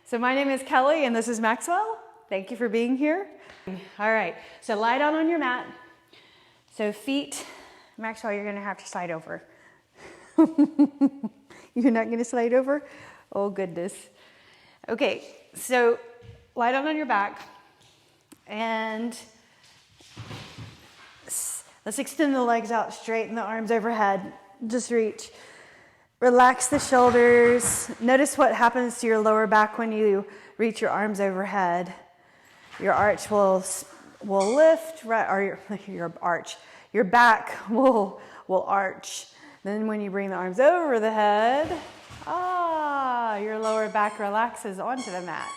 So my name is Kelly and this is Maxwell. Thank you for being here. All right, so lie down on your mat. So feet, Maxwell, you're gonna have to slide over. You're not gonna slide over? Oh goodness. Okay, so lie down on your back and let's extend the legs out, straighten the arms overhead. Just reach. Relax the shoulders. Notice what happens to your lower back when you reach your arms overhead. Your arch will lift, right, or your back will arch. Then when you bring the arms over the head, your lower back relaxes onto the mat.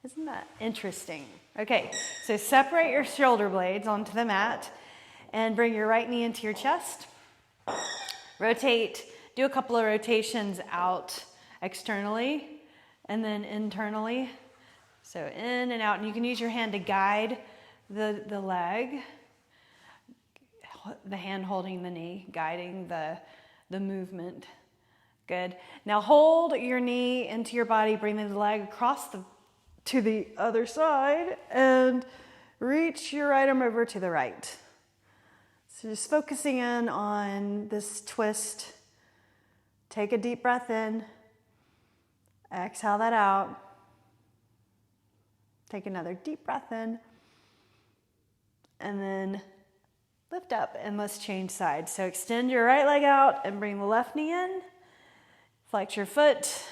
Isn't that interesting? Okay, so separate your shoulder blades onto the mat and bring your right knee into your chest. Rotate. Do a couple of rotations out externally and then internally. So in and out, and you can use your hand to guide the leg, the hand holding the knee, guiding the movement. Good. Now hold your knee into your body, bring the leg across to the other side and reach your right arm over to the right. So just focusing in on this twist. Take a deep breath in, exhale that out. Take another deep breath in, and then lift up and let's change sides. So extend your right leg out and bring the left knee in. Flex your foot,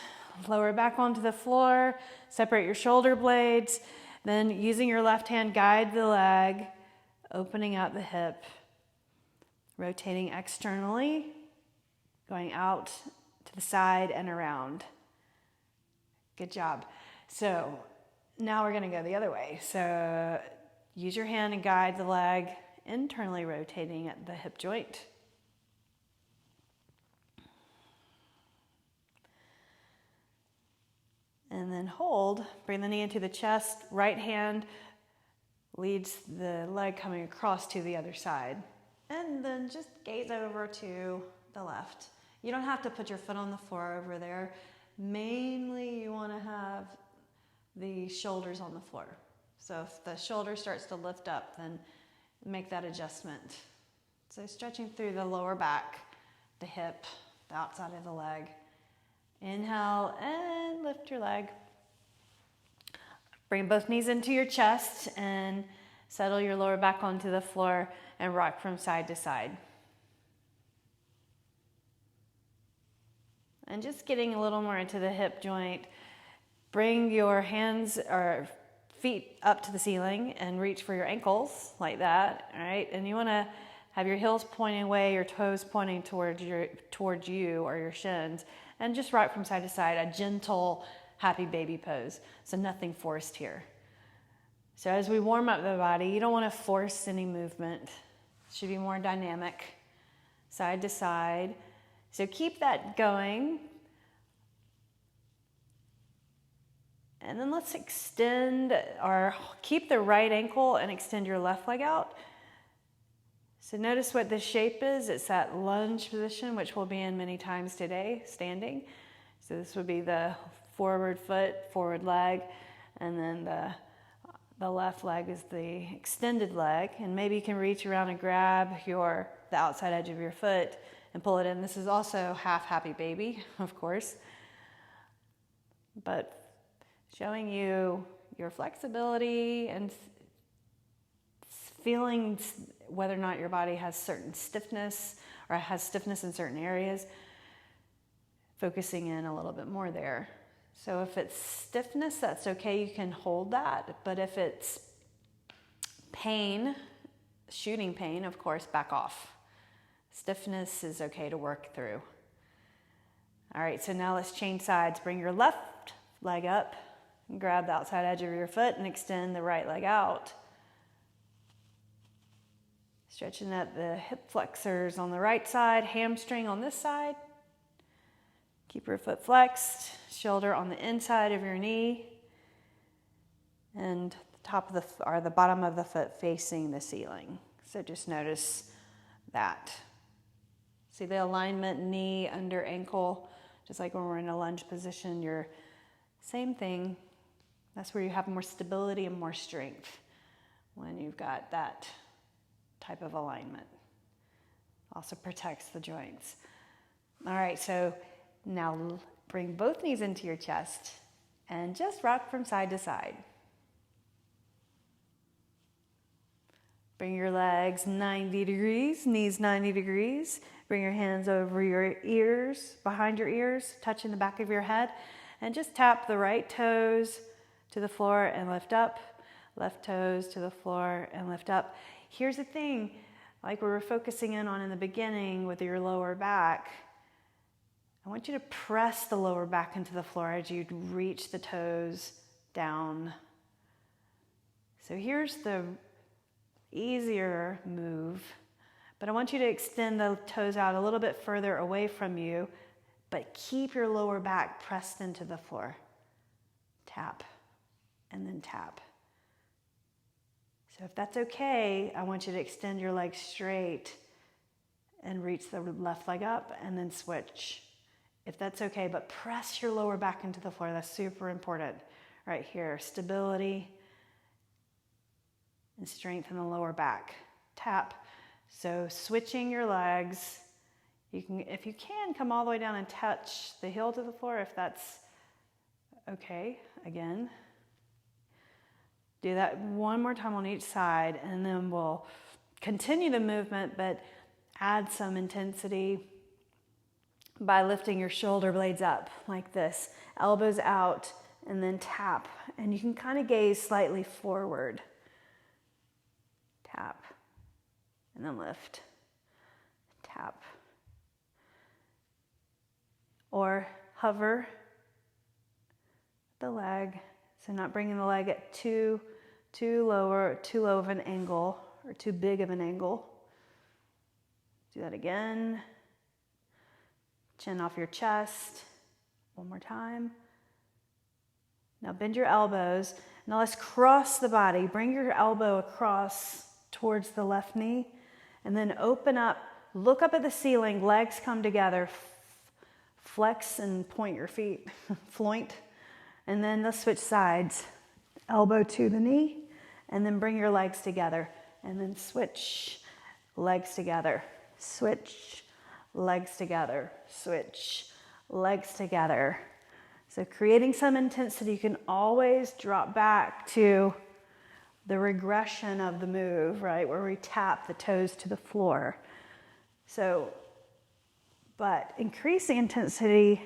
lower back onto the floor, separate your shoulder blades. Then using your left hand, guide the leg, opening out the hip, rotating externally, going out to the side and around. Good job. So now we're going to go the other way. So use your hand and guide the leg, internally rotating at the hip joint. And then hold, bring the knee into the chest, right hand leads the leg coming across to the other side. And then just gaze over to the left. You don't have to put your foot on the floor over there. Mainly you want to have the shoulders on the floor. So if the shoulder starts to lift up, then make that adjustment. So stretching through the lower back, the hip, the outside of the leg. Inhale and lift your leg. Bring both knees into your chest and settle your lower back onto the floor and rock from side to side. And just getting a little more into the hip joint. Bring your hands or feet up to the ceiling and reach for your ankles like that, all right? And you want to have your heels pointing away, your toes pointing towards you or your shins, and just rock from side to side, a gentle, happy baby pose. So nothing forced here. So as we warm up the body, you don't want to force any movement. It should be more dynamic, side to side. So keep that going. And then let's extend or keep the right ankle and extend your left leg out. So notice what this shape is. It's that lunge position, which we'll be in many times today, standing. So this would be the forward foot, forward leg, and then the left leg is the extended leg. And maybe you can reach around and grab the outside edge of your foot and pull it in. This is also half happy baby, of course, but showing you your flexibility and feeling whether or not your body has certain stiffness or has stiffness in certain areas, focusing in a little bit more there. So if it's stiffness, that's okay, you can hold that, but if it's pain, shooting pain, of course, back off. Stiffness is okay to work through. All right, so now let's change sides. Bring your left leg up, and grab the outside edge of your foot and extend the right leg out. Stretching at the hip flexors on the right side, hamstring on this side. Keep your foot flexed, shoulder on the inside of your knee, and the top of the bottom of the foot facing the ceiling. So just notice that. See the alignment, knee under ankle, just like when we're in a lunge position, your Same thing. That's where you have more stability and more strength when you've got that type of alignment. Also protects the joints. All right, so now bring both knees into your chest and just rock from side to side. Bring your legs 90 degrees, knees 90 degrees. Bring your hands over your ears, behind your ears, touching the back of your head. And just tap the right toes to the floor and lift up. Left toes to the floor and lift up. Here's the thing, like we were focusing in on in the beginning with your lower back. I want you to press the lower back into the floor as you reach the toes down. So here's the easier move, but I want you to extend the toes out a little bit further away from you, but keep your lower back pressed into the floor. Tap, and then tap. So if that's okay, I want you to extend your legs straight and reach the left leg up and then switch. If that's okay, but press your lower back into the floor. That's super important. Right here, stability and strength in the lower back. Tap. So switching your legs. You can, if you can, come all the way down and touch the heel to the floor if that's okay. Again. Do that one more time on each side, and then we'll continue the movement, but add some intensity by lifting your shoulder blades up like this. Elbows out, and then tap. And you can kind of gaze slightly forward. Tap, and then lift. Tap. Or hover the leg. So not bringing the leg at too low of an angle or too big of an angle. Do that again. Chin off your chest. One more time. Now bend your elbows. Now let's cross the body. Bring your elbow across towards the left knee and then open up. Look up at the ceiling. Legs come together. Flex and point your feet. Floint. And then let's switch sides. Elbow to the knee, and then bring your legs together. And then switch, legs together. Switch, legs together. Switch, legs together. So creating some intensity, you can always drop back to the regression of the move, right? Where we tap the toes to the floor. So, but increasing intensity,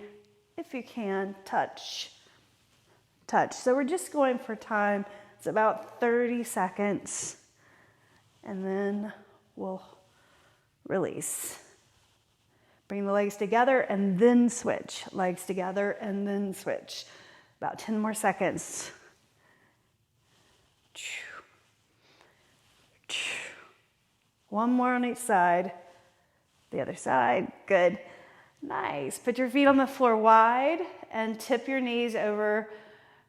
if you can, touch. So we're just going for time. It's about 30 seconds. And then we'll release. Bring the legs together and then switch. Legs together and then switch. About 10 more seconds. One more on each side. The other side. Good. Nice. Put your feet on the floor wide and tip your knees over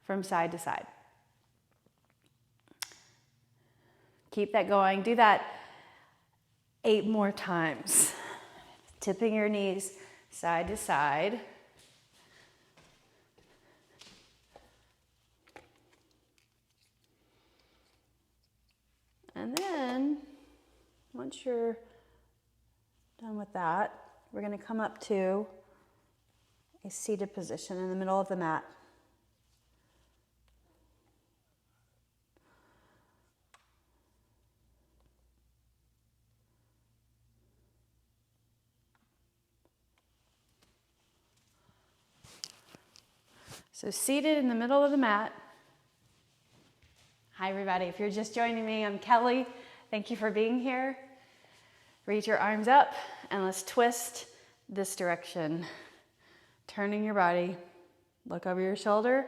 from side to side. Keep that going. Do that 8 more times. Tipping your knees side to side. And then, once you're done with that, we're going to come up to a seated position in the middle of the mat. So seated in the middle of the mat. Hi everybody, if you're just joining me, I'm Kelly. Thank you for being here. Reach your arms up and let's twist this direction. Turning your body, look over your shoulder.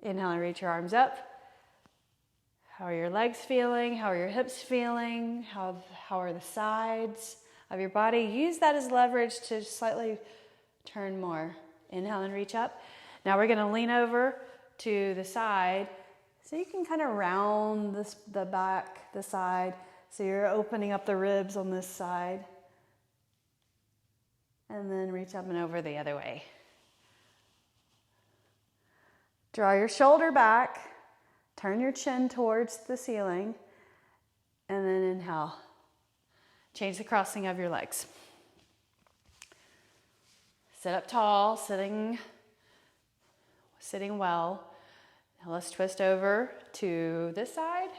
Inhale and reach your arms up. How are your legs feeling? How are your hips feeling? How are the sides of your body? Use that as leverage to slightly turn more. Inhale and reach up. Now we're going to lean over to the side so you can kind of round the back, the side. So you're opening up the ribs on this side. And then reach up and over the other way. Draw your shoulder back, turn your chin towards the ceiling, and then inhale. Change the crossing of your legs. Sit up tall, sitting well. Now let's twist over to this side.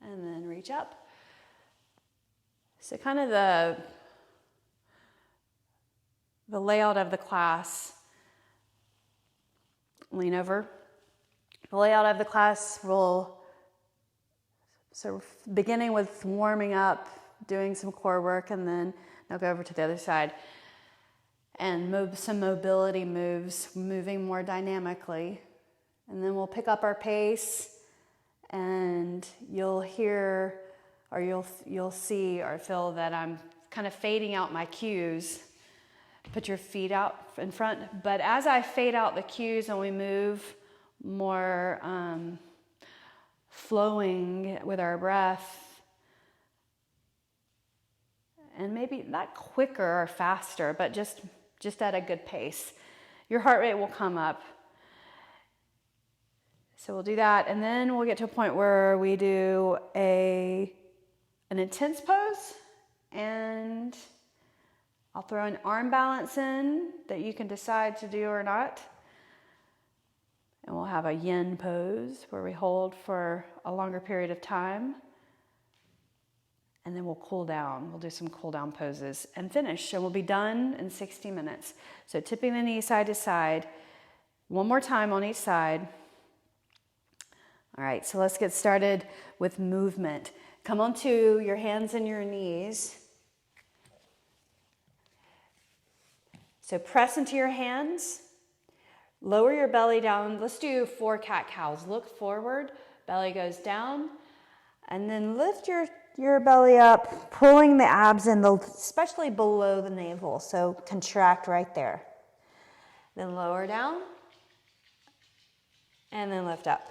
And then reach up. So kind of the layout of the class. Lean over. The layout of the class will, so beginning with warming up, doing some core work, and then I'll go over to the other side and move some mobility moves, moving more dynamically. And then we'll pick up our pace, and you'll hear, or you'll see or feel that I'm kind of fading out my cues. Put your feet out in front. But as I fade out the cues and we move more flowing with our breath, and maybe not quicker or faster, but just at a good pace, your heart rate will come up. So we'll do that, and then we'll get to a point where we do an intense pose, and I'll throw an arm balance in that you can decide to do or not. And we'll have a yin pose where we hold for a longer period of time. And then we'll cool down. We'll do some cool down poses and finish. And we'll be done in 60 minutes. So tipping the knee side to side. One more time on each side. All right, so let's get started with movement. Come onto your hands and your knees. So press into your hands, lower your belly down. Let's do 4 cat-cows. Look forward, belly goes down, and then lift your belly up, pulling the abs in, especially below the navel. So contract right there. Then lower down, and then lift up.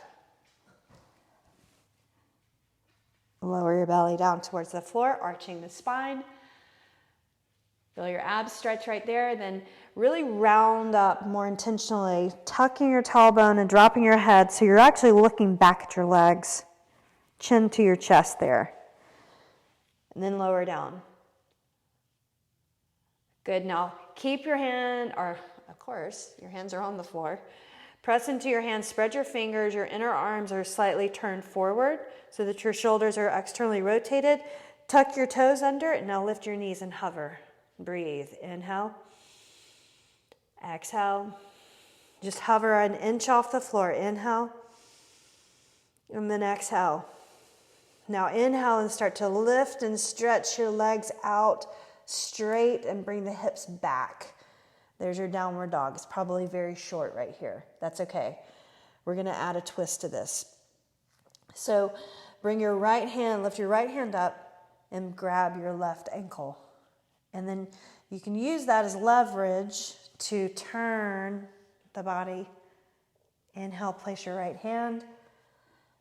Lower your belly down towards the floor, arching the spine. Feel your abs stretch right there, then really round up more intentionally, tucking your tailbone and dropping your head so you're actually looking back at your legs, chin to your chest there. And then lower down. Good, now keep your hand, or of course, your hands are on the floor. Press into your hands, spread your fingers, your inner arms are slightly turned forward so that your shoulders are externally rotated. Tuck your toes under, and now lift your knees and hover. Breathe. Inhale. Exhale. Just hover an inch off the floor. Inhale. And then exhale. Now inhale and start to lift and stretch your legs out straight and bring the hips back. There's your downward dog. It's probably very short right here. That's okay. We're going to add a twist to this. So bring your right hand, lift your right hand up and grab your left ankle. And then you can use that as leverage to turn the body. Inhale, place your right hand.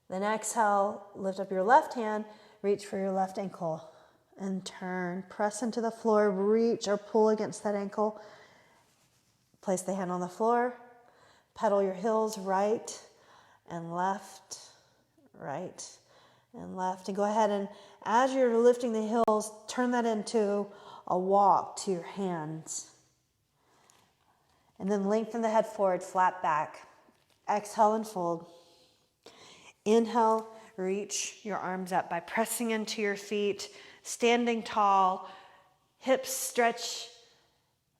Then exhale, lift up your left hand, reach for your left ankle and turn. Press into the floor, reach or pull against that ankle. Place the hand on the floor. Pedal your heels right and left, right and left. And go ahead and as you're lifting the heels, turn that into a walk to your hands. And then lengthen the head forward, flat back. Exhale and fold. Inhale, reach your arms up by pressing into your feet, standing tall, hips stretch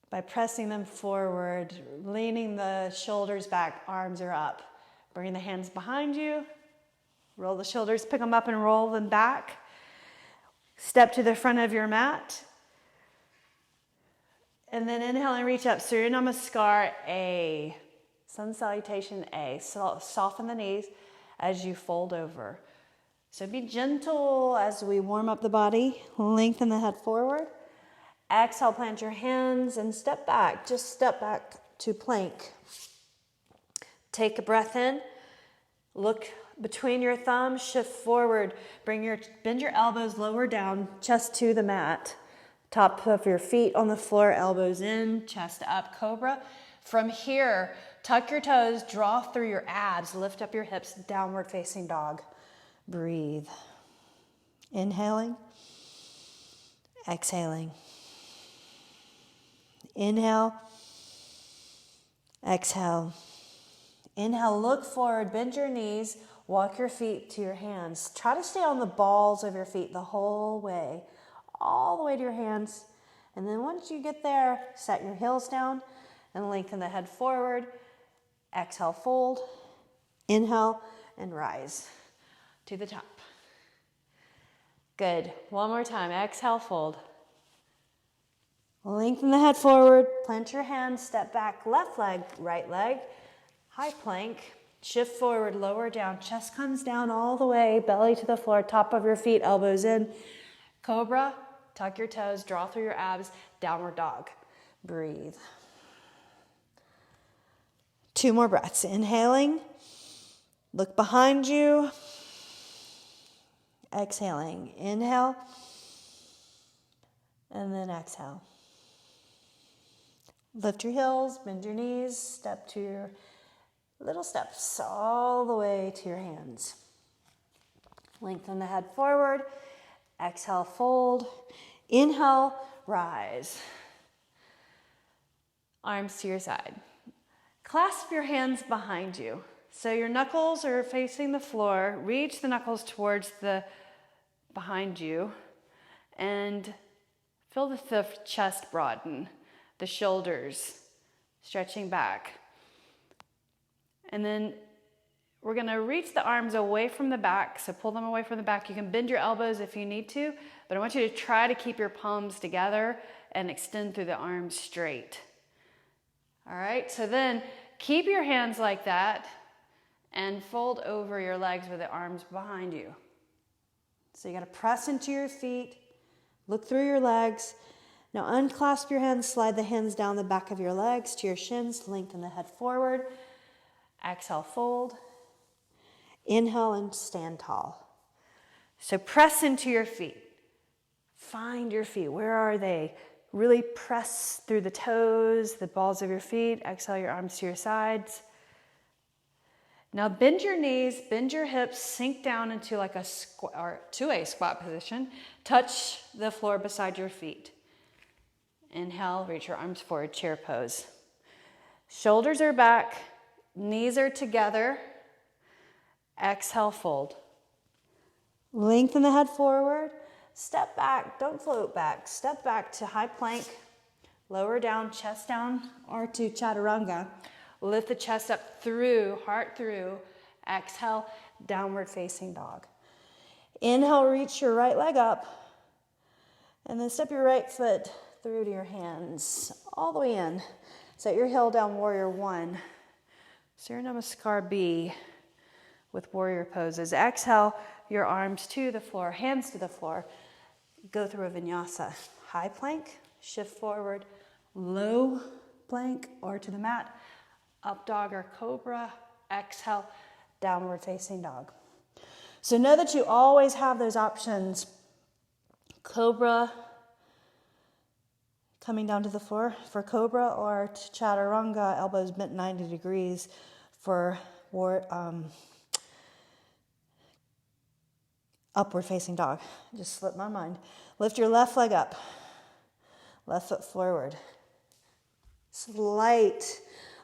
by pressing them forward, leaning the shoulders back, arms are up. Bring the hands behind you, roll the shoulders, pick them up and roll them back. Step to the front of your mat. And then inhale and reach up. Surya Namaskar A. Sun Salutation A. So soften the knees as you fold over. So be gentle as we warm up the body. Lengthen the head forward. Exhale, plant your hands and step back. Just step back to plank. Take a breath in. Look between your thumbs. Shift forward. Bend your elbows lower down, chest to the mat. Top of your feet on the floor, elbows in, chest up, cobra. From here, tuck your toes, draw through your abs, lift up your hips, downward facing dog. Breathe. Inhaling, exhaling. Inhale, exhale. Inhale, look forward, bend your knees, walk your feet to your hands. Try to stay on the balls of your feet the whole way, all the way to your hands. And then once you get there, set your heels down and lengthen the head forward. Exhale, fold. Inhale, and rise to the top. Good. One more time. Exhale, fold. Lengthen the head forward. Plant your hands. Step back. Left leg, right leg. High plank. Shift forward, lower down. Chest comes down all the way. Belly to the floor. Top of your feet, elbows in. Cobra. Tuck your toes. Draw through your abs. Downward dog. Breathe. 2 more breaths. Inhaling. Look behind you. Exhaling. Inhale. And then exhale. Lift your heels, bend your knees, step to your little steps all the way to your hands. Lengthen the head forward. Exhale, fold. Inhale, rise. Arms to your side. Clasp your hands behind you. So your knuckles are facing the floor. Reach the knuckles towards the behind you and feel the chest broaden, the shoulders stretching back. And then we're going to reach the arms away from the back, so pull them away from the back. You can bend your elbows if you need to, but I want you to try to keep your palms together and extend through the arms straight. All right, so then keep your hands like that and fold over your legs with the arms behind you. So you got to press into your feet, look through your legs. Now unclasp your hands, slide the hands down the back of your legs to your shins, lengthen the head forward. Exhale, fold. Inhale and stand tall. So press into your feet. Find your feet. Where are they? Really press through the toes, the balls of your feet. Exhale your arms to your sides. Now bend your knees, bend your hips, sink down into like a squat position. Touch the floor beside your feet. Inhale, reach your arms forward, chair pose. Shoulders are back, knees are together. Exhale, fold. Lengthen the head forward. Step back, don't float back. Step back to high plank, lower down, chest down, or to chaturanga. Lift the chest up through, heart through. Exhale, downward facing dog. Inhale, reach your right leg up. And then step your right foot through to your hands, all the way in. Set your heel down, warrior one. Surya Namaskar B with warrior poses. Exhale, your arms to the floor, hands to the floor. Go through a vinyasa. High plank, shift forward, low plank or to the mat. Up dog or cobra. Exhale, downward facing dog. So know that you always have those options. Cobra, coming down to the floor for cobra, or chaturanga, elbows bent 90 degrees for upward facing dog. Just slipped my mind. Lift your left leg up. Left foot forward.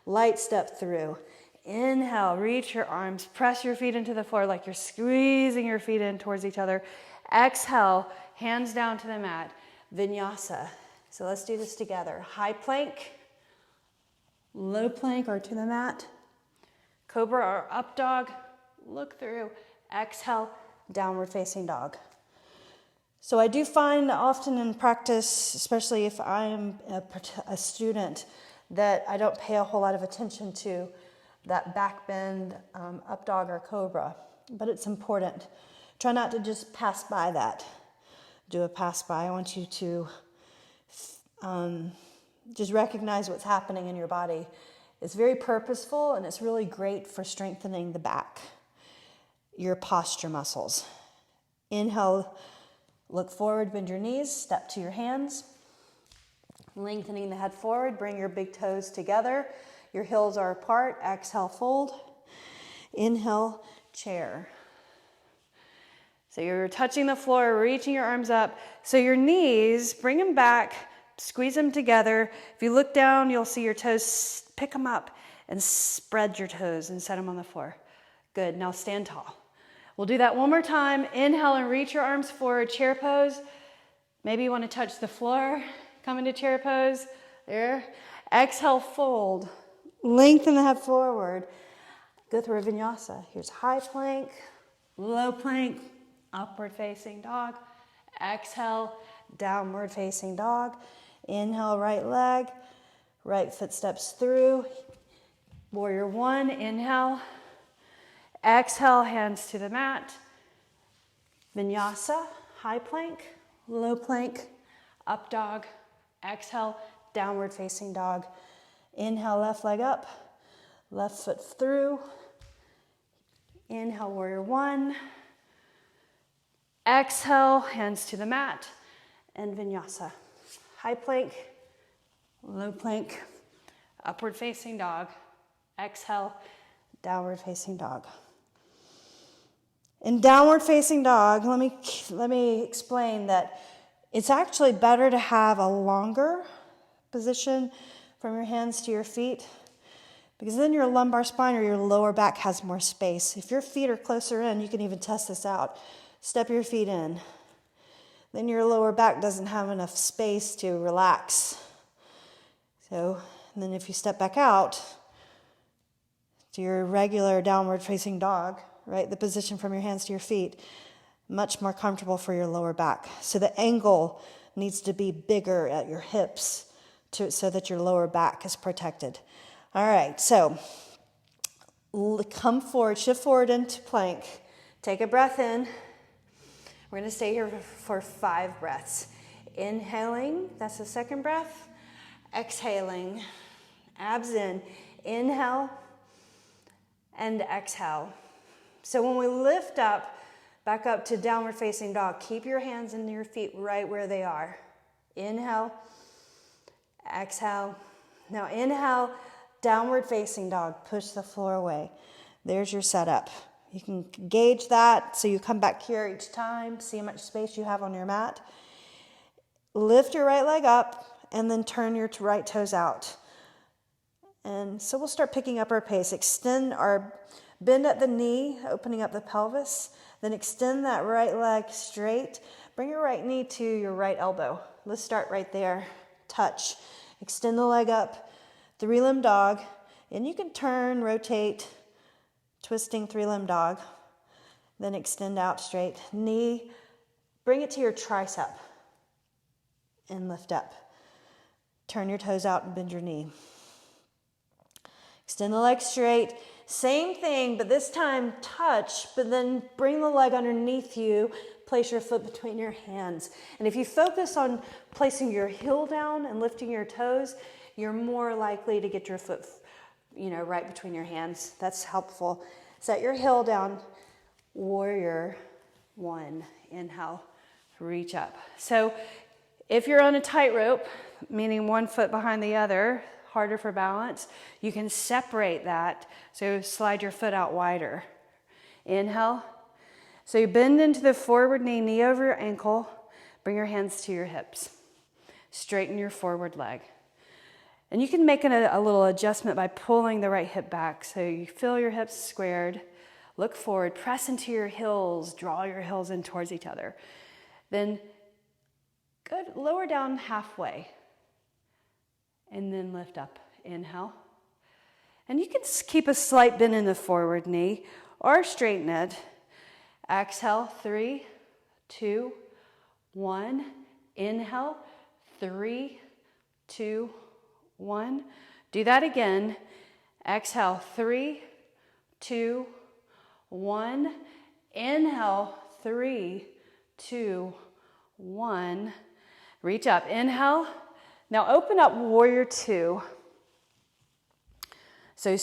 Light step through. Inhale, reach your arms. Press your feet into the floor like you're squeezing your feet in towards each other. Exhale, hands down to the mat. Vinyasa. So let's do this together. High plank, low plank or to the mat. Cobra or up dog. Look through. Exhale, downward facing dog. So I do find often in practice, especially if I'm a student, that I don't pay a whole lot of attention to that back bend, up dog or cobra, but it's important. Try not to just pass by that. Do a pass by. I want you to just recognize what's happening in your body. It's very purposeful and it's really great for strengthening the back, your posture muscles. Inhale, look forward, bend your knees, step to your hands. Lengthening the head forward, bring your big toes together. Your heels are apart. Exhale, fold. Inhale, chair. So you're touching the floor, reaching your arms up. So your knees, bring them back, squeeze them together. If you look down, you'll see your toes, pick them up and spread your toes and set them on the floor. Good, now stand tall. We'll do that one more time. Inhale and reach your arms forward, chair pose. Maybe you want to touch the floor, come into chair pose. There. Exhale, fold. Lengthen the head forward. Go through a vinyasa. Here's high plank, low plank, upward facing dog. Exhale, downward facing dog. Inhale, right leg, right foot steps through. Warrior one, inhale. Exhale, hands to the mat. Vinyasa, high plank, low plank, up dog. Exhale, downward facing dog. Inhale, left leg up, left foot through. Inhale, warrior one. Exhale, hands to the mat, and vinyasa. High plank, low plank, upward facing dog. Exhale, downward facing dog. In downward facing dog, let me explain that it's actually better to have a longer position from your hands to your feet, because then your lumbar spine or your lower back has more space. If your feet are closer in, you can even test this out. Step your feet in. Then your lower back doesn't have enough space to relax. And then if you step back out to your regular downward facing dog, right, the position from your hands to your feet, much more comfortable for your lower back. So the angle needs to be bigger at your hips so that your lower back is protected. All right, so come forward, shift forward into plank. Take a breath in. We're going to stay here for 5 breaths. Inhaling, that's the second breath. Exhaling, abs in. Inhale and exhale. So when we lift up, back up to downward facing dog, keep your hands and your feet right where they are. Inhale, exhale. Now inhale, downward facing dog, push the floor away. There's your setup. You can gauge that so you come back here each time, see how much space you have on your mat. Lift your right leg up and then turn your right toes out. And so we'll start picking up our pace. Bend at the knee, opening up the pelvis. Then extend that right leg straight. Bring your right knee to your right elbow. Let's start right there. Touch. Extend the leg up. 3-limb dog. And you can turn, rotate, twisting 3-limb dog. Then extend out straight. Knee, bring it to your tricep. And lift up. Turn your toes out and bend your knee. Extend the leg straight. Same thing, but this time touch, but then bring the leg underneath you. Place your foot between your hands. And if you focus on placing your heel down and lifting your toes, you're more likely to get your foot, right between your hands. That's helpful. Set your heel down. Warrior one. Inhale, reach up. So if you're on a tightrope, meaning one foot behind the other, harder for balance, you can separate that. So slide your foot out wider. Inhale. So you bend into the forward knee, knee over your ankle. Bring your hands to your hips. Straighten your forward leg. And you can make a little adjustment by pulling the right hip back. So you feel your hips squared. Look forward, press into your heels, draw your heels in towards each other. Then good, lower down halfway. And then lift up. Inhale. And you can keep a slight bend in the forward knee or straighten it. Exhale, 3, 2, 1. Inhale, 3, 2, 1. Do that again. Exhale, 3, 2, 1. Inhale, 3, 2, 1. Reach up. Inhale. Now open up warrior two. So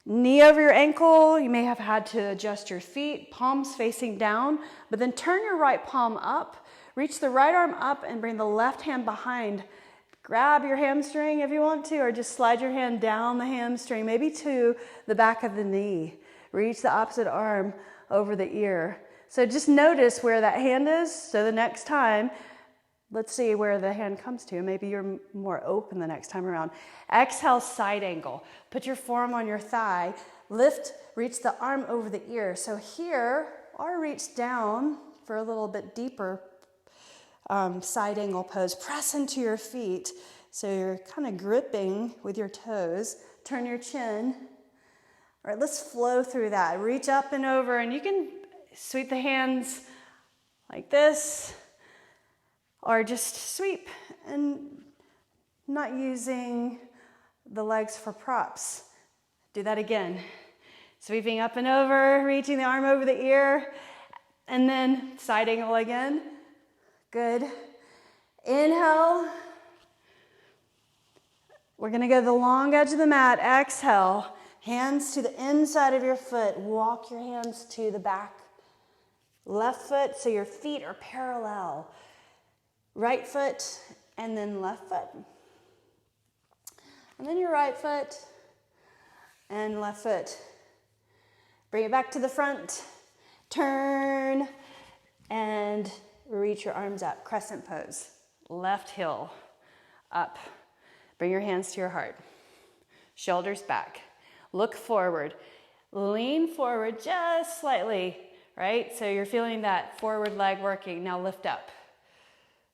knee over your ankle. You may have had to adjust your feet, palms facing down, but then turn your right palm up. Reach the right arm up and bring the left hand behind. Grab your hamstring if you want to, or just slide your hand down the hamstring, maybe to the back of the knee. Reach the opposite arm over the ear. So just notice where that hand is. So the next time, let's see where the hand comes to. Maybe you're more open the next time around. Exhale, side angle. Put your forearm on your thigh. Lift, reach the arm over the ear. So here, or reach down for a little bit deeper side angle pose. Press into your feet. So you're kind of gripping with your toes. Turn your chin. All right, let's flow through that. Reach up and over, and you can sweep the hands like this, or just sweep and not using the legs for props. Do that again. Sweeping up and over, reaching the arm over the ear, and then side angle again. Good. Inhale. We're going to go to the long edge of the mat. Exhale. Hands to the inside of your foot. Walk your hands to the back. Left foot, so your feet are parallel. Right foot, and then left foot. And then your right foot, and left foot. Bring it back to the front. Turn, and reach your arms up. Crescent pose. Left heel up. Bring your hands to your heart. Shoulders back. Look forward. Lean forward just slightly, right? So you're feeling that forward leg working. Now lift up.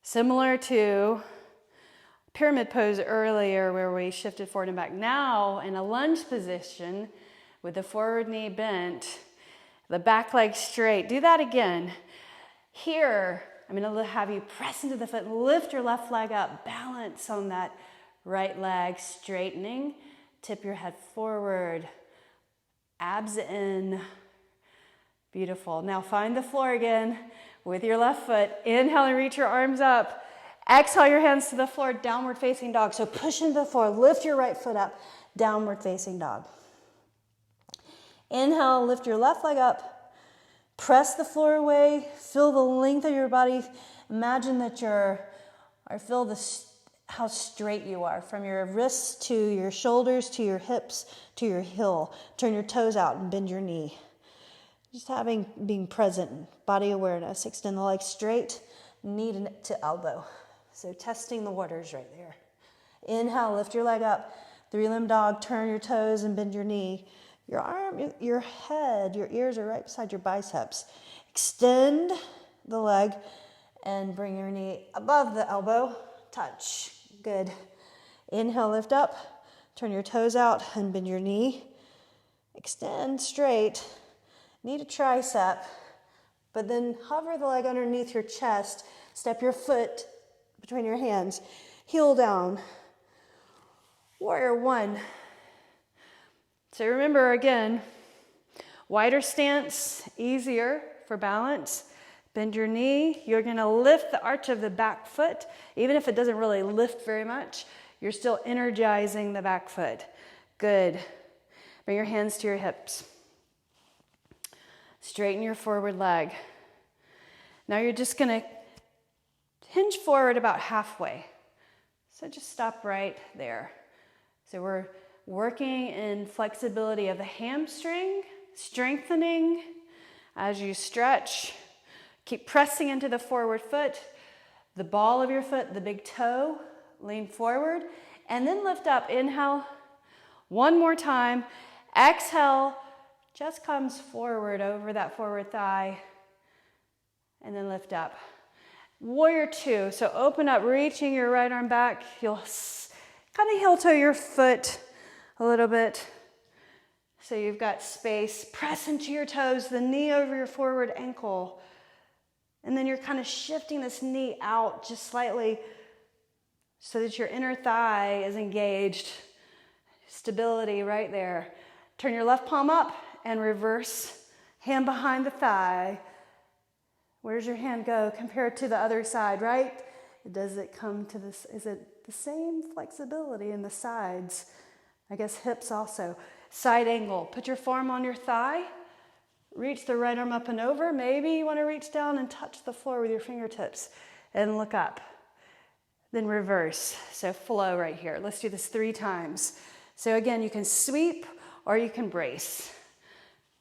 Similar to pyramid pose earlier where we shifted forward and back. Now in a lunge position with the forward knee bent, the back leg straight. Do that again. Here, I'm going to have you press into the foot and lift your left leg up. Balance on that right leg, straightening. Tip your head forward. Abs in. Beautiful. Now find the floor again with your left foot. Inhale and reach your arms up. Exhale your hands to the floor, downward facing dog. So push into the floor, lift your right foot up, downward facing dog. Inhale, lift your left leg up. Press the floor away. Feel the length of your body. Imagine that how straight you are from your wrists to your shoulders, to your hips, to your heel. Turn your toes out and bend your knee. Just being present, body awareness. Extend the legs straight, knee to elbow. So testing the waters right there. Inhale, lift your leg up. 3-limb dog, turn your toes and bend your knee. Your arm, your head, your ears are right beside your biceps. Extend the leg and bring your knee above the elbow. Touch. Good. Inhale, lift up. Turn your toes out and bend your knee. Extend straight. Knee to tricep. But then hover the leg underneath your chest. Step your foot between your hands. Heel down. Warrior one. So remember again, wider stance, easier for balance. Bend your knee. You're going to lift the arch of the back foot. Even if it doesn't really lift very much, you're still energizing the back foot. Good. Bring your hands to your hips. Straighten your forward leg. Now you're just going to hinge forward about halfway. So just stop right there. So we're working in flexibility of the hamstring, strengthening as you stretch. Keep pressing into the forward foot, the ball of your foot, the big toe. Lean forward and then lift up. Inhale. One more time. Exhale. Just comes forward over that forward thigh. And then lift up. Warrior two. So open up, reaching your right arm back. You'll kind of heel toe your foot a little bit. So you've got space. Press into your toes, the knee over your forward ankle. And then you're kind of shifting this knee out just slightly so that your inner thigh is engaged. Stability right there. Turn your left palm up and reverse. Hand behind the thigh. Where does your hand go compared to the other side, right? Does it come to this? Is it the same flexibility in the sides? I guess hips also. Side angle. Put your forearm on your thigh. Reach the right arm up and over. Maybe you want to reach down and touch the floor with your fingertips and look up. then reverse. So flow right here. Let's do this 3 times. So again, you can sweep or you can brace.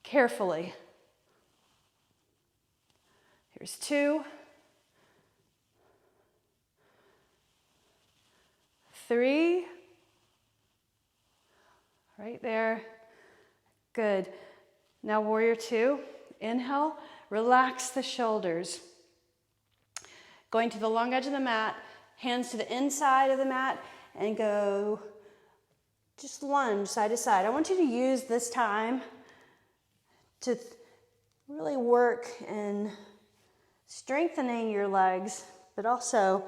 Carefully. Here's 2. 3. Right there. Good. Now warrior 2. Inhale, relax the shoulders. Going to the long edge of the mat, hands to the inside of the mat, and go just lunge side to side. I want you to use this time to really work in strengthening your legs, but also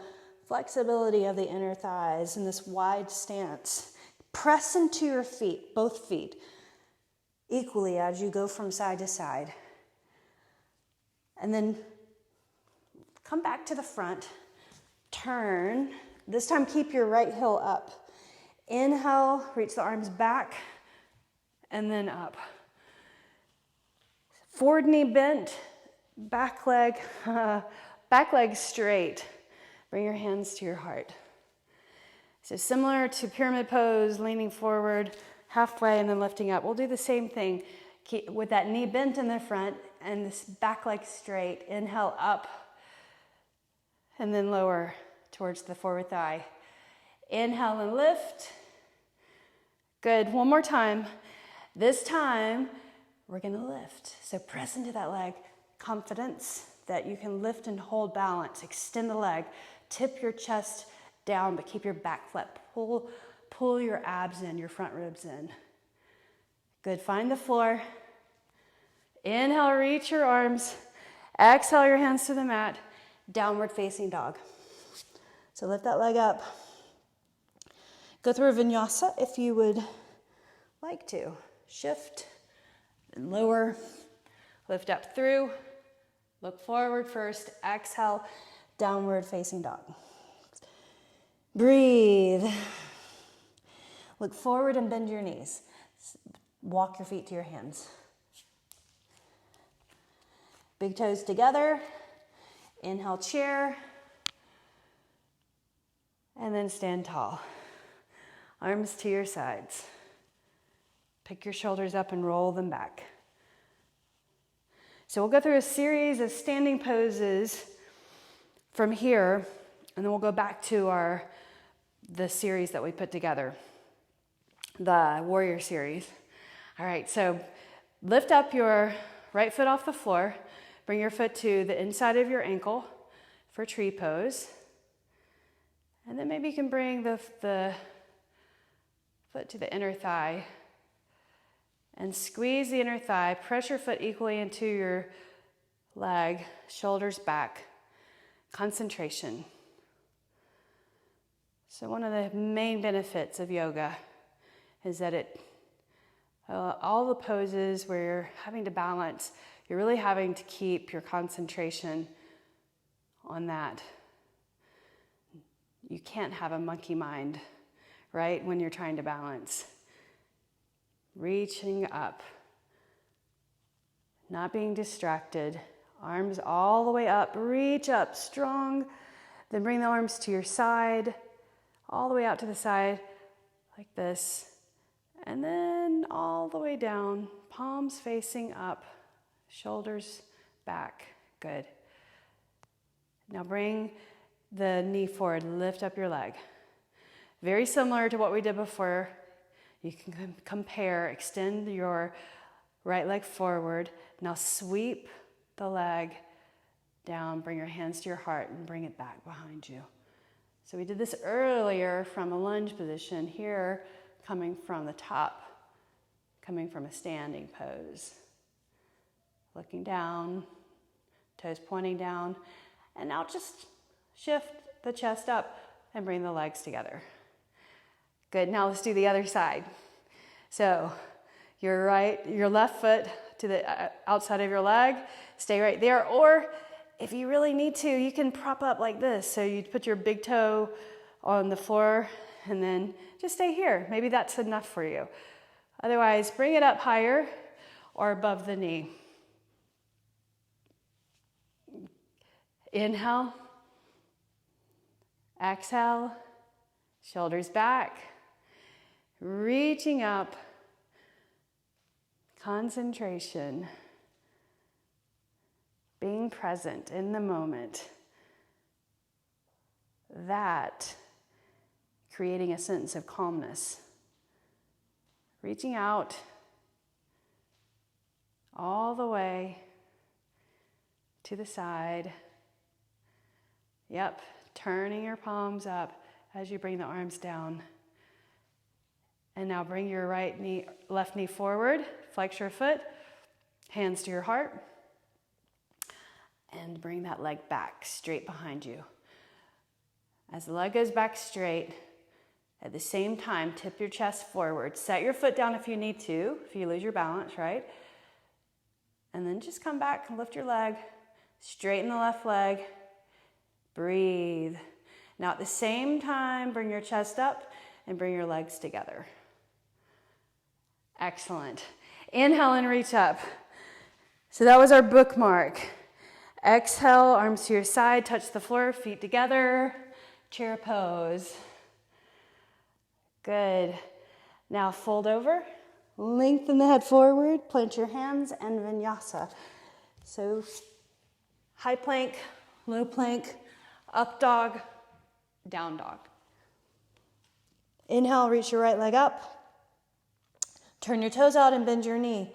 flexibility of the inner thighs in this wide stance. Press into your feet, both feet, equally as you go from side to side. And then come back to the front, turn. This time keep your right heel up. Inhale, reach the arms back, and then up. Forward knee bent, back leg straight. Bring your hands to your heart. So similar to pyramid pose, leaning forward, halfway, and then lifting up. We'll do the same thing with that knee bent in the front and this back leg straight. Inhale up, and then lower towards the forward thigh. Inhale and lift. Good. One more time. This time, we're going to lift. So press into that leg. Confidence that you can lift and hold balance. Extend the leg. Tip your chest down, but keep your back flat. Pull your abs in, your front ribs in. Good. Find the floor. Inhale, reach your arms. Exhale, your hands to the mat. Downward facing dog. So lift that leg up. Go through a vinyasa if you would like to. Shift and lower. Lift up through. Look forward first. Exhale, downward facing dog. Breathe. Look forward and bend your knees. Walk your feet to your hands. Big toes together. Inhale, chair. And then stand tall. Arms to your sides. Pick your shoulders up and roll them back. So we'll go through a series of standing poses from here, and then we'll go back to the series that we put together, the warrior series. All right, so lift up your right foot off the floor. Bring your foot to the inside of your ankle for tree pose. And then maybe you can bring the foot to the inner thigh and squeeze the inner thigh. Press your foot equally into your leg, shoulders back. Concentration. So one of the main benefits of yoga is that all the poses where you're having to balance, you're really having to keep your concentration on that. You can't have a monkey mind, right, when you're trying to balance. Reaching up, not being distracted. Arms all the way up, reach up strong. Then bring the arms to your side, all the way out to the side, like this. And then all the way down, palms facing up, shoulders back. Good. Now bring the knee forward, lift up your leg. Very similar to what we did before. You can compare, extend your right leg forward. Now sweep the leg down, bring your hands to your heart and bring it back behind you. So we did this earlier from a lunge position. Here, coming from the top, coming from a standing pose. Looking down, toes pointing down. And now just shift the chest up and bring the legs together. Good, now let's do the other side. So your left foot to the outside of your leg, stay right there. Or if you really need to, you can prop up like this. So you put your big toe on the floor and then just stay here. Maybe that's enough for you. Otherwise, bring it up higher or above the knee. Inhale. Exhale, shoulders back, reaching up, concentration, being present in the moment. That creating a sense of calmness. Reaching out all the way to the side. Yep, turning your palms up as you bring the arms down. And now bring your left knee forward, flex your foot, hands to your heart, and bring that leg back straight behind you. As the leg goes back straight, at the same time, tip your chest forward. Set your foot down if you need to, if you lose your balance, right? And then just come back and lift your leg, straighten the left leg, breathe. Now at the same time, bring your chest up and bring your legs together. Excellent. Inhale and reach up. So that was our bookmark. Exhale, arms to your side, touch the floor, feet together, chair pose. Good. Now fold over, lengthen the head forward, plant your hands, and vinyasa. So high plank, low plank, up dog, down dog. Inhale, reach your right leg up. Turn your toes out and bend your knee.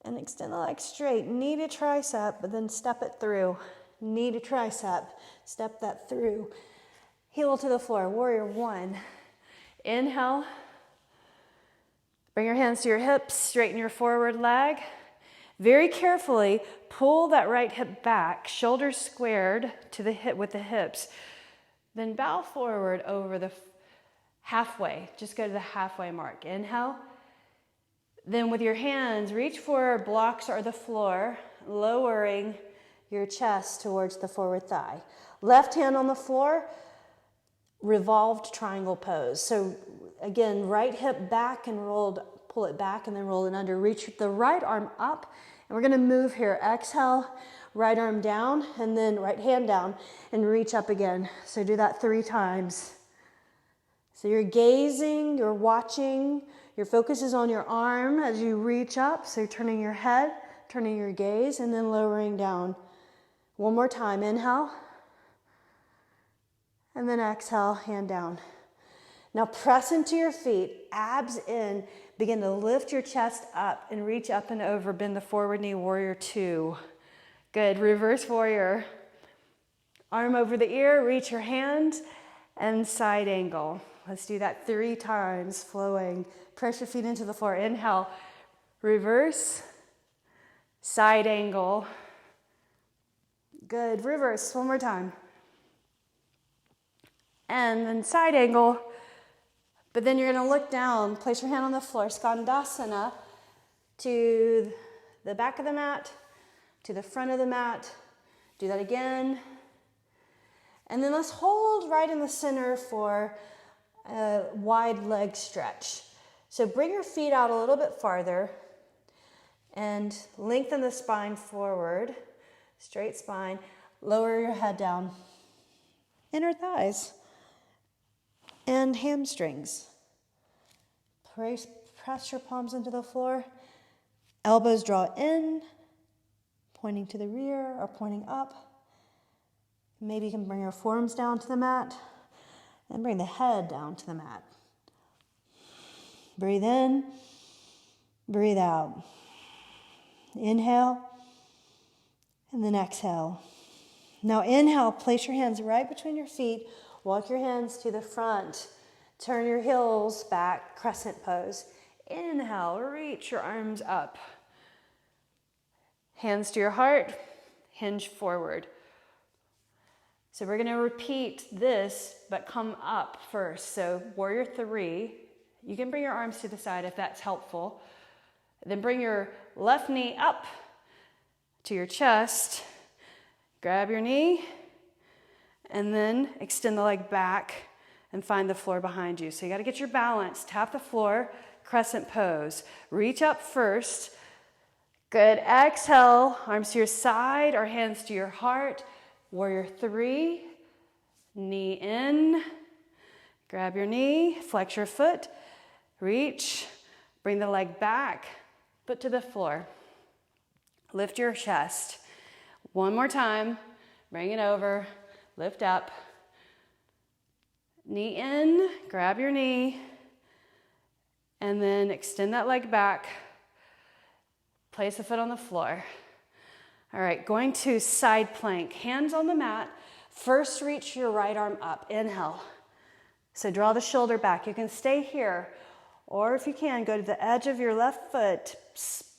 And extend the leg straight. Knee to tricep, but then step it through. Knee to tricep, step that through. Heel to the floor, warrior one. Inhale. Bring your hands to your hips, straighten your forward leg. Very carefully, pull that right hip back, shoulders squared to the hip with the hips. Then bow forward over the halfway. Just go to the halfway mark. Inhale. Then with your hands, reach for blocks or the floor, lowering your chest towards the forward thigh. Left hand on the floor, revolved triangle pose. So again, right hip back and rolled, pull it back and then roll it under. Reach the right arm up, and we're gonna move here. Exhale, right arm down, and then right hand down, and reach up again. So do that 3 times. So you're gazing, you're watching, your focus is on your arm as you reach up. So you're turning your head, turning your gaze, and then lowering down. One more time, inhale. And then exhale, hand down. Now press into your feet, abs in, begin to lift your chest up and reach up and over, bend the forward knee, warrior two. Good, reverse warrior. Arm over the ear, reach your hand, and side angle. Let's do that 3 times, flowing. Press your feet into the floor. Inhale, reverse, side angle. Good, reverse, one more time. And then side angle, but then you're gonna look down, place your hand on the floor, Skandasana, to the back of the mat, to the front of the mat. Do that again. And then let's hold right in the center for a wide leg stretch. So bring your feet out a little bit farther and lengthen the spine forward, straight spine, lower your head down, inner thighs, and hamstrings. Press your palms into the floor, elbows draw in, pointing to the rear or pointing up. Maybe you can bring your forearms down to the mat and bring the head down to the mat. Breathe in, breathe out. Inhale, and then exhale. Now inhale, place your hands right between your feet, walk your hands to the front, turn your heels back, crescent pose. Inhale, reach your arms up. Hands to your heart, hinge forward. So we're gonna repeat this, but come up first. So warrior 3, you can bring your arms to the side if that's helpful. Then bring your left knee up to your chest, grab your knee, and then extend the leg back and find the floor behind you. So you gotta get your balance, tap the floor, crescent pose. Reach up first. Good, exhale, arms to your side or hands to your heart. Warrior 3, Knee in, grab your knee, flex your foot, reach, bring the leg back, foot to the floor. Lift your chest. One more time, bring it over, lift up. Knee in, grab your knee, and then extend that leg back. Place the foot on the floor. All right, going to side plank. Hands on the mat. First, reach your right arm up. Inhale. So draw the shoulder back. You can stay here, or if you can, go to the edge of your left foot.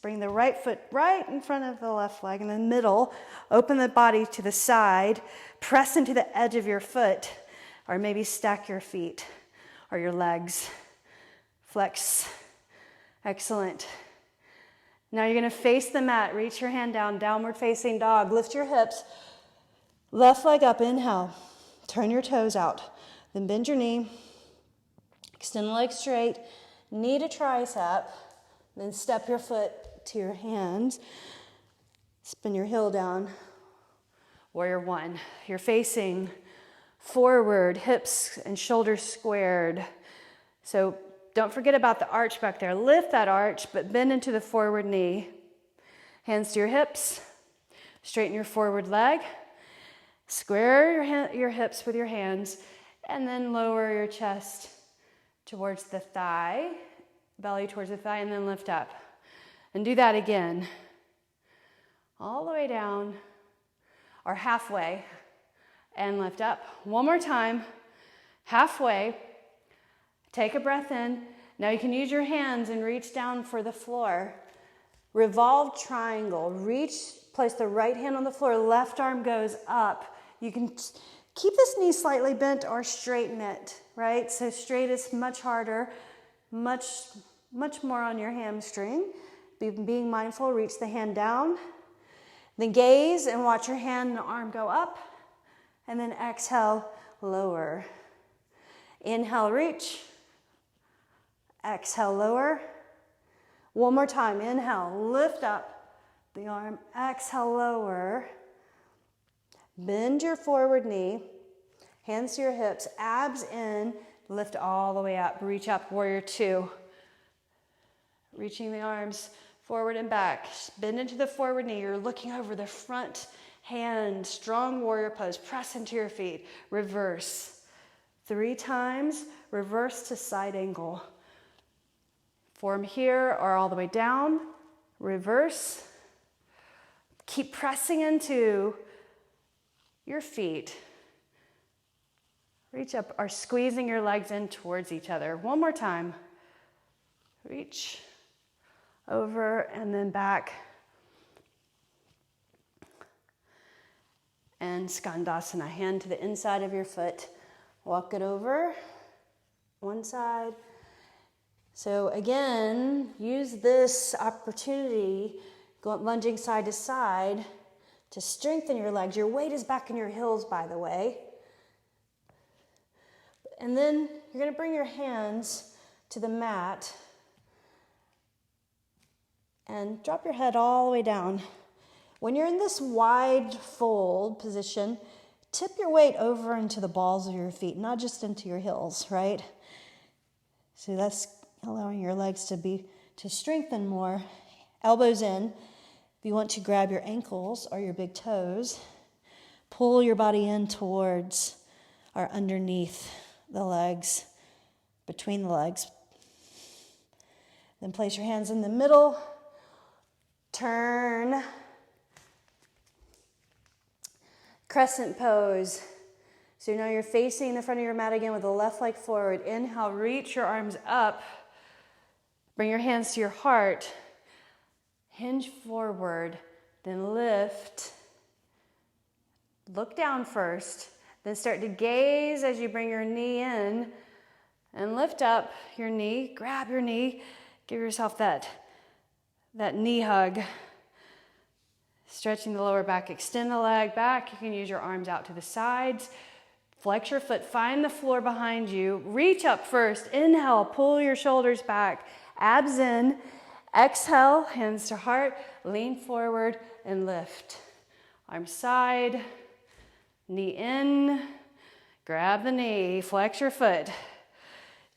Bring the right foot right in front of the left leg in the middle. Open the body to the side. Press into the edge of your foot, or maybe stack your feet or your legs. Flex. Excellent. Now you're going to face the mat. Reach your hand down, downward facing dog. Lift your hips. Left leg up, inhale. Turn your toes out. Then bend your knee. Extend the leg straight. Knee to tricep. Then step your foot to your hands. Spin your heel down. Warrior one. You're facing forward, hips and shoulders squared. So don't forget about the arch back there. Lift that arch, but bend into the forward knee. Hands to your hips. Straighten your forward leg. Square your hips with your hands, and then lower your chest towards the thigh, belly towards the thigh, and then lift up. And do that again. All the way down, or halfway, and lift up. One more time, halfway. Take a breath in. Now you can use your hands and reach down for the floor. Revolve triangle. Reach, place the right hand on the floor, left arm goes up. You can keep this knee slightly bent or straighten it, right? So straight is much harder, much more on your hamstring. Being mindful, reach the hand down. Then gaze and watch your hand and arm go up. And then exhale, lower. Inhale, reach. Exhale, lower. One more time. Inhale, lift up the arm. Exhale, lower. Bend your forward knee. Hands to your hips. Abs in. Lift all the way up. Reach up, warrior two. Reaching the arms forward and back. Bend into the forward knee. You're looking over the front hand. Strong warrior pose. Press into your feet. Reverse. 3 times. Reverse to side angle. Form here or all the way down. Reverse. Keep pressing into your feet. Reach up or squeezing your legs in towards each other. One more time. Reach over and then back. And Skandasana. Hand to the inside of your foot. Walk it over. One side. So again, use this opportunity, lunging side to side, to strengthen your legs. Your weight is back in your heels, by the way. And then you're going to bring your hands to the mat and drop your head all the way down. When you're in this wide fold position, tip your weight over into the balls of your feet, not just into your heels, right? So that's allowing your legs to strengthen more. Elbows in. If you want to grab your ankles or your big toes, pull your body in towards or underneath the legs, between the legs. Then place your hands in the middle. Turn. Crescent pose. So now you're facing the front of your mat again with the left leg forward. Inhale, reach your arms up. Bring your hands to your heart. Hinge forward, then lift. Look down first, then start to gaze as you bring your knee in and lift up your knee. Grab your knee. Give yourself that knee hug. Stretching the lower back, extend the leg back. You can use your arms out to the sides. Flex your foot, find the floor behind you. Reach up first. Inhale, pull your shoulders back. Abs in. Exhale, hands to heart. Lean forward and lift. Arm side, knee in. Grab the knee, flex your foot.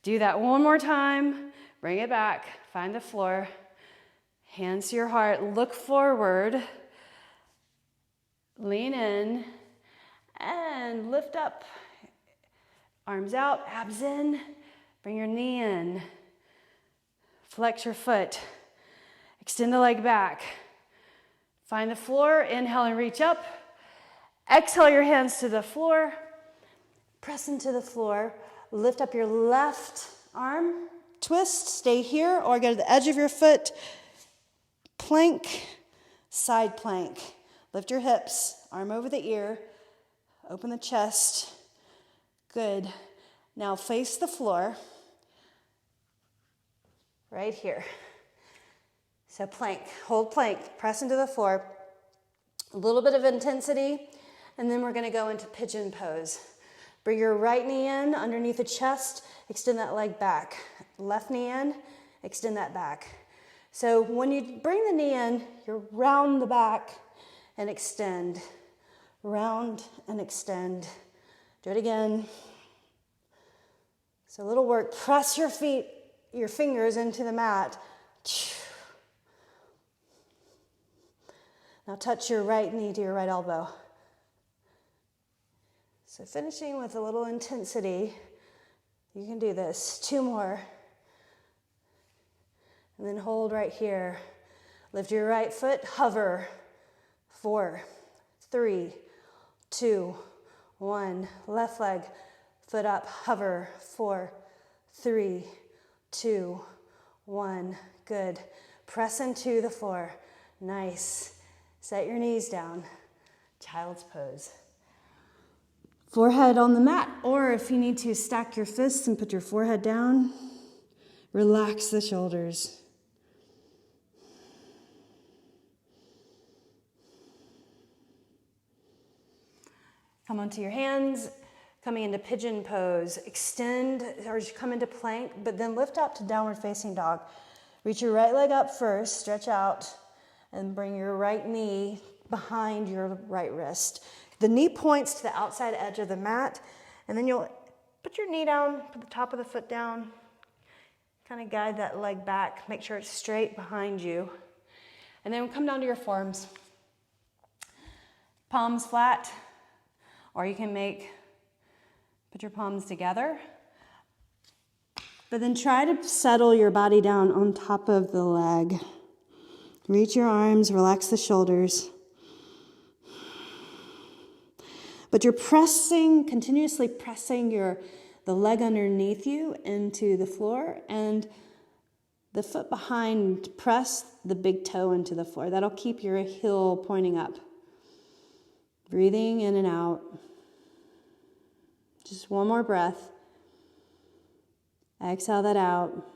Do that one more time. Bring it back, find the floor. Hands to your heart, look forward. Lean in and lift up. Arms out, abs in. Bring your knee in. Flex your foot. Extend the leg back. Find the floor, inhale and reach up. Exhale your hands to the floor. Press into the floor. Lift up your left arm. Twist, stay here, or go to the edge of your foot. Plank, side plank. Lift your hips, arm over the ear. Open the chest. Good. Now face the floor. Right here. So plank, hold plank, press into the floor. A little bit of intensity, and then we're gonna go into pigeon pose. Bring your right knee in underneath the chest, extend that leg back. Left knee in, extend that back. So when you bring the knee in, you round the back and extend. Round and extend. Do it again. So a little work, press your feet, your fingers into the mat. Now touch your right knee to your right elbow. So finishing with a little intensity. You can do this. 2 more. And then hold right here. Lift your right foot, hover. 4, 3, 2, 1. Left leg, foot up, hover. 4, 3, 2, 1. Good. Press into the floor. Nice. Set your knees down. Child's pose. Forehead on the mat, or if you need to, stack your fists and put your forehead down. Relax the shoulders. Come onto your hands, coming into pigeon pose. Extend, or come into plank, but then lift up to downward facing dog. Reach your right leg up first, stretch out, and bring your right knee behind your right wrist. The knee points to the outside edge of the mat, and then you'll put your knee down, put the top of the foot down, kind of guide that leg back, make sure it's straight behind you. And then come down to your forearms. Palms flat, or you can put your palms together. But then try to settle your body down on top of the leg. Reach your arms, relax the shoulders. But you're continuously pressing the leg underneath you into the floor, and the foot behind, press the big toe into the floor. That'll keep your heel pointing up. Breathing in and out. Just one more breath. Exhale that out.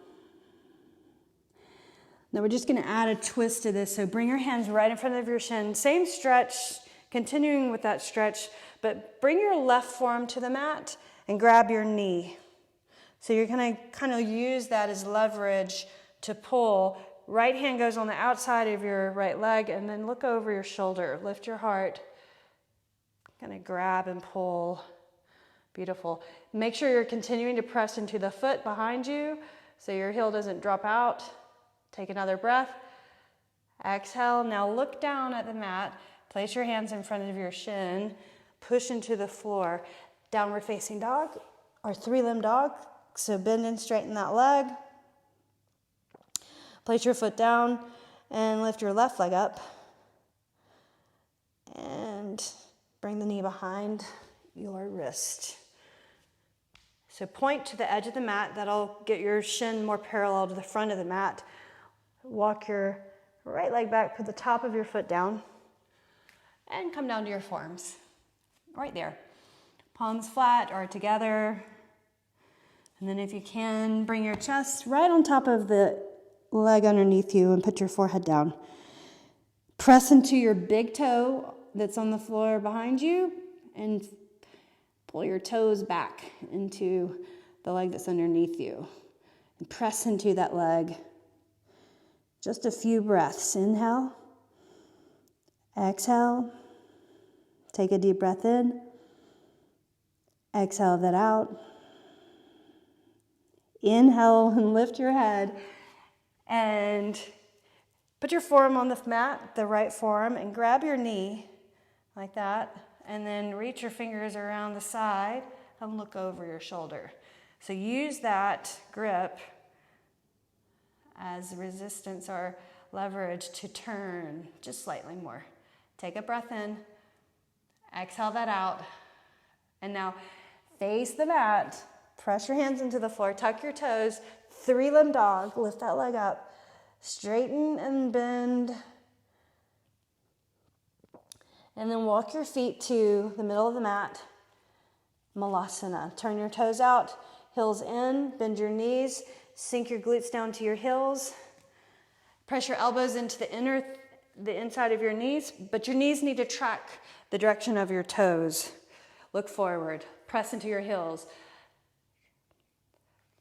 Now we're just going to add a twist to this. So bring your hands right in front of your shin. Same stretch, continuing with that stretch, but bring your left forearm to the mat and grab your knee. So you're going to kind of use that as leverage to pull. Right hand goes on the outside of your right leg, and then look over your shoulder. Lift your heart. Kind of grab and pull. Beautiful. Make sure you're continuing to press into the foot behind you so your heel doesn't drop out. Take another breath. Exhale. Now look down at the mat. Place your hands in front of your shin. Push into the floor. Downward facing dog or 3-limb dog. So bend and straighten that leg. Place your foot down and lift your left leg up. And bring the knee behind your wrist. So point to the edge of the mat. That'll get your shin more parallel to the front of the mat. Walk your right leg back, put the top of your foot down, and come down to your forearms. Right there. Palms flat or together. And then if you can, bring your chest right on top of the leg underneath you and put your forehead down. Press into your big toe that's on the floor behind you and pull your toes back into the leg that's underneath you. And press into that leg. Just a few breaths. Inhale. Exhale. Take a deep breath in. Exhale that out. Inhale and lift your head. And put your forearm on the mat, the right forearm, and grab your knee like that. And then reach your fingers around the side and look over your shoulder. So use that grip as resistance or leverage to turn just slightly more. Take a breath in. Exhale that out. And now face the mat. Press your hands into the floor. Tuck your toes. 3-limb dog. Lift that leg up. Straighten and bend. And then walk your feet to the middle of the mat. Malasana. Turn your toes out. Heels in. Bend your knees. Sink your glutes down to your heels. Press your elbows into the inside of your knees, but your knees need to track the direction of your toes. Look forward. Press into your heels.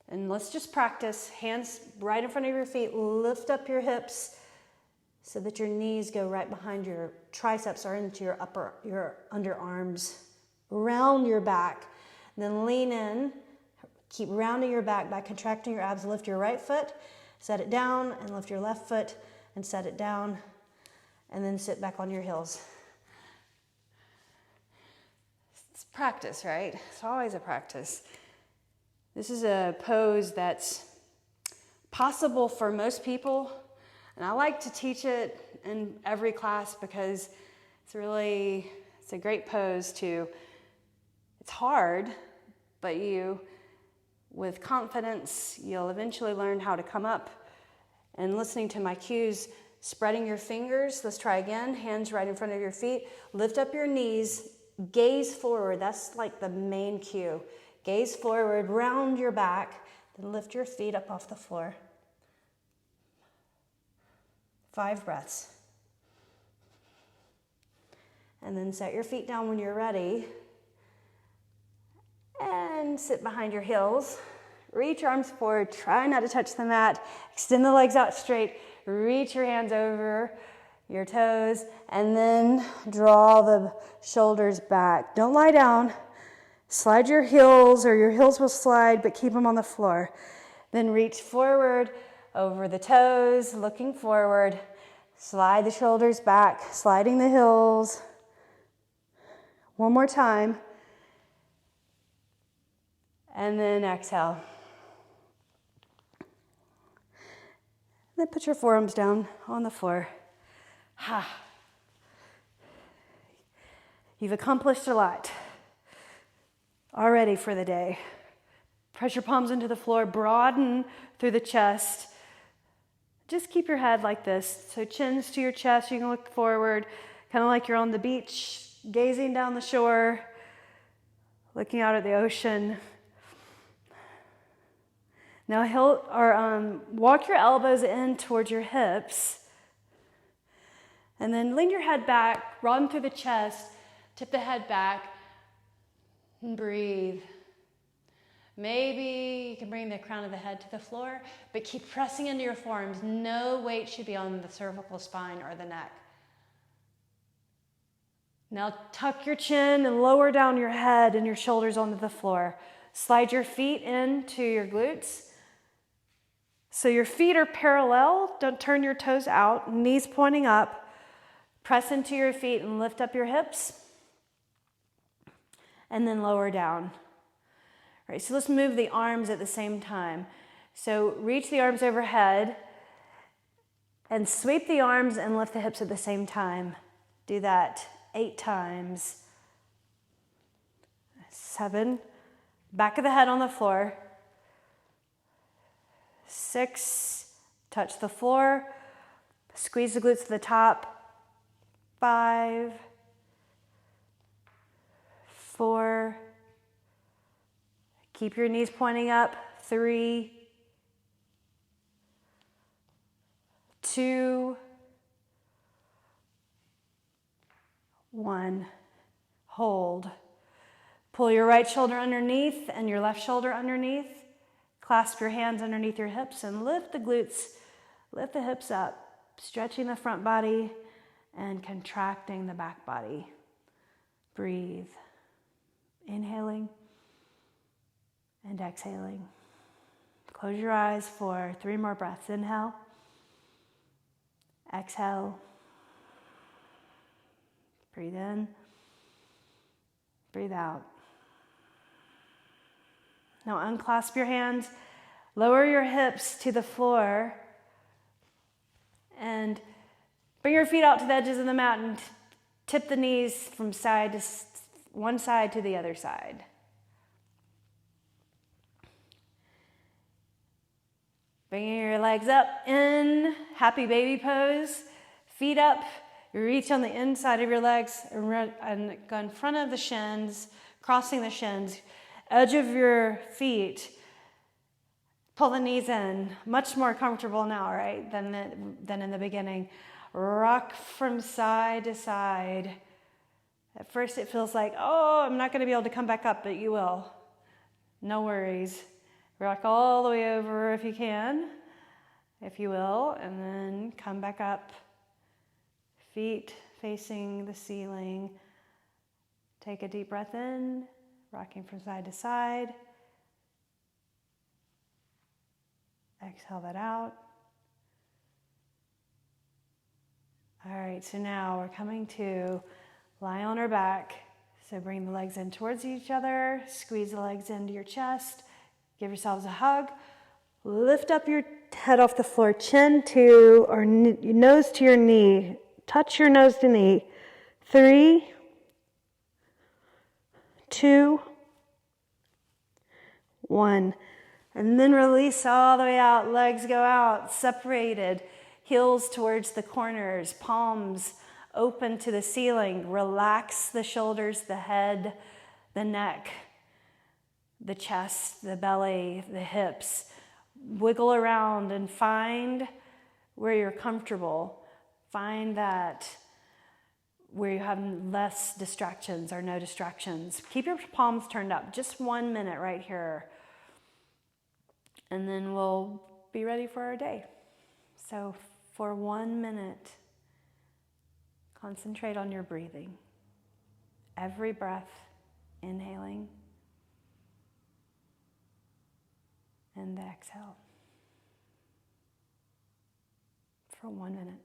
And let's just practice. Hands right in front of your feet. Lift up your hips so that your knees go right behind your triceps or into your underarms. Round your back. And then lean in. Keep rounding your back by contracting your abs. Lift your right foot, set it down, and lift your left foot and set it down. And then sit back on your heels. It's practice, right? It's always a practice. This is a pose that's possible for most people. And I like to teach it in every class because it's a great pose it's hard, but with confidence, you'll eventually learn how to come up. And listening to my cues, spreading your fingers. Let's try again. Hands right in front of your feet. Lift up your knees. Gaze forward. That's like the main cue. Gaze forward. Round your back. Then lift your feet up off the floor. 5 breaths. And then set your feet down when you're ready. And sit behind your heels. Reach your arms forward. Try not to touch the mat. Extend the legs out straight. Reach your hands over your toes. And then draw the shoulders back. Don't lie down. Slide your heels, or your heels will slide, but keep them on the floor. Then reach forward over the toes, looking forward. Slide the shoulders back, sliding the heels. One more time. And then exhale. Then put your forearms down on the floor. You've accomplished a lot already for the day. Press your palms into the floor, broaden through the chest. Just keep your head like this. So chins to your chest, you can look forward, kind of like you're on the beach, gazing down the shore, looking out at the ocean. Now walk your elbows in towards your hips. And then lean your head back, broaden through the chest, tip the head back, and breathe. Maybe you can bring the crown of the head to the floor, but keep pressing into your forearms. No weight should be on the cervical spine or the neck. Now tuck your chin and lower down your head and your shoulders onto the floor. Slide your feet into your glutes. So your feet are parallel. Don't turn your toes out. Knees pointing up. Press into your feet and lift up your hips. And then lower down. All right, so let's move the arms at the same time. So reach the arms overhead and sweep the arms and lift the hips at the same time. Do that 8 times. 7. Back of the head on the floor. 6. Touch the floor. Squeeze the glutes to the top. 5. 4. Keep your knees pointing up. 3. 2. 1. Hold. Pull your right shoulder underneath and your left shoulder underneath. Clasp your hands underneath your hips and lift the glutes. Lift the hips up, stretching the front body and contracting the back body. Breathe. Inhaling and exhaling. Close your eyes for 3 more breaths. Inhale. Exhale. Breathe in. Breathe out. Now unclasp your hands. Lower your hips to the floor. And bring your feet out to the edges of the mat and tip the knees from one side to the other side. Bringing your legs up in happy baby pose. Feet up. You reach on the inside of your legs and go in front of the shins, crossing the shins. Edge of your feet. Pull the knees in. Much more comfortable now, right, than in the beginning. Rock from side to side. At first it feels like, oh, I'm not going to be able to come back up, but you will. No worries. Rock all the way over if you can, if you will, and then come back up. Feet facing the ceiling. Take a deep breath in, rocking from side to side. Exhale that out. All right, so now we're coming to lie on our back. So bring the legs in towards each other, squeeze the legs into your chest, give yourselves a hug. Lift up your head off the floor, chin to, or nose to your knee. Touch your nose to knee. 3, 2, 1. And then release all the way out. Legs go out, separated. Heels towards the corners, palms open to the ceiling. Relax the shoulders, the head, the neck, the chest, the belly, the hips. Wiggle around and find where you're comfortable. Find that where you have less distractions or no distractions. Keep your palms turned up. Just 1 minute right here. And then we'll be ready for our day. So for 1 minute, concentrate on your breathing. Every breath, inhaling and exhale. For 1 minute.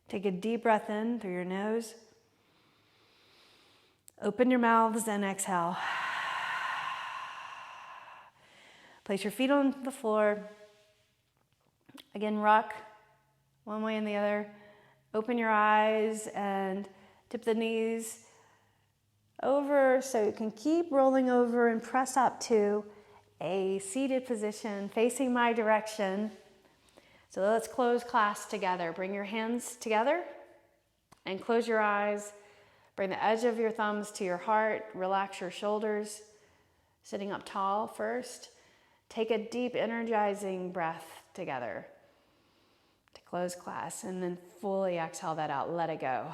Take a deep breath in through your nose. Open your mouths and exhale. Place your feet on the floor. Again, rock one way and the other. Open your eyes and tip the knees over so you can keep rolling over and press up to a seated position facing my direction. So let's close class together. Bring your hands together and close your eyes. Bring the edge of your thumbs to your heart. Relax your shoulders. Sitting up tall first. Take a deep, energizing breath together to close class, and then fully exhale that out. Let it go.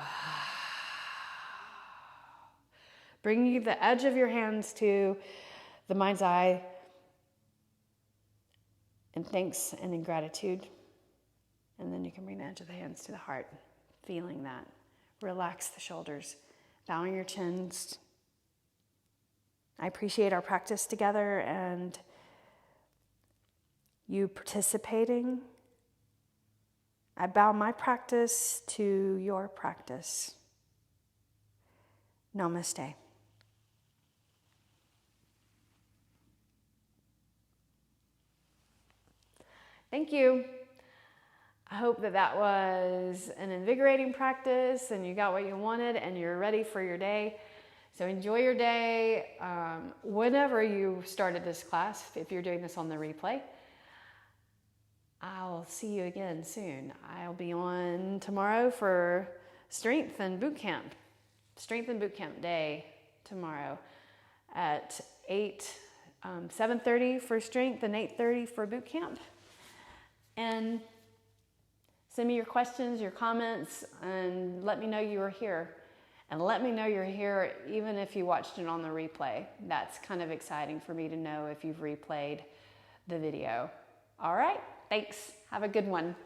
Bring the edge of your hands to the mind's eye in thanks and in gratitude. And then you can bring the edge of the hands to the heart, feeling that. Relax the shoulders, bowing your chins. I appreciate our practice together and you participating. I bow my practice to your practice. Namaste. Thank you. I hope that was an invigorating practice and you got what you wanted and you're ready for your day. So enjoy your day whenever you started this class, if you're doing this on the replay. I'll see you again soon. I'll be on tomorrow for Strength and Boot Camp day tomorrow at 7:30 for Strength and 8:30 for Boot Camp. And send me your questions, your comments, and let me know you were here. And let me know you're here even if you watched it on the replay. That's kind of exciting for me to know if you've replayed the video. All right, thanks. Have a good one.